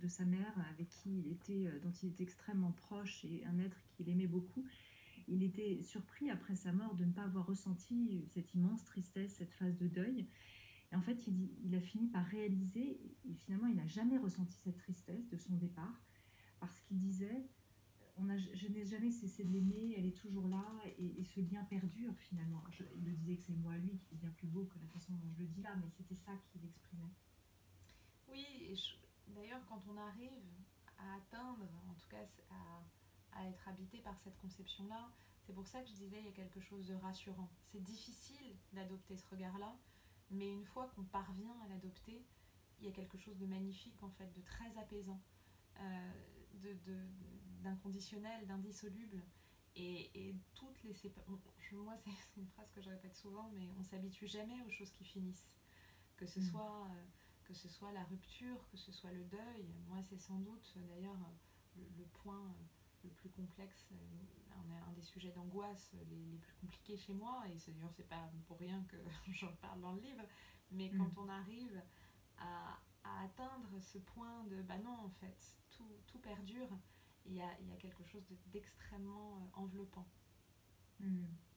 de sa mère, avec qui dont il était extrêmement proche et un être qu'il aimait beaucoup. Il était surpris après sa mort de ne pas avoir ressenti cette immense tristesse, cette phase de deuil. Et en fait, il a fini par réaliser, et finalement, il n'a jamais ressenti cette tristesse de son départ, parce qu'il disait, je n'ai jamais cessé de l'aimer, elle est toujours là, et ce lien perdure finalement. Il le disait que c'est moi, lui, qui est bien plus beau que la façon dont je le dis là, mais c'était ça qu'il exprimait. Oui, d'ailleurs, quand on arrive à atteindre, en tout cas à être habité par cette conception-là, c'est pour ça que je disais il y a quelque chose de rassurant. C'est difficile d'adopter ce regard-là, mais une fois qu'on parvient à l'adopter, il y a quelque chose de magnifique en fait, de très apaisant, euh, d'inconditionnel, d'indissoluble. Et toutes les moi c'est une phrase que je répète souvent, mais on s'habitue jamais aux choses qui finissent, que ce Mm. soit que ce soit la rupture, que ce soit le deuil. Moi, c'est sans doute d'ailleurs le point le plus complexe, un des sujets d'angoisse les plus compliqués chez moi, et d'ailleurs, c'est pas pour rien que j'en parle dans le livre, mais quand Mm. on arrive à atteindre ce point de bah non, en fait, tout perdure, il y a quelque chose d'extrêmement enveloppant. Mm.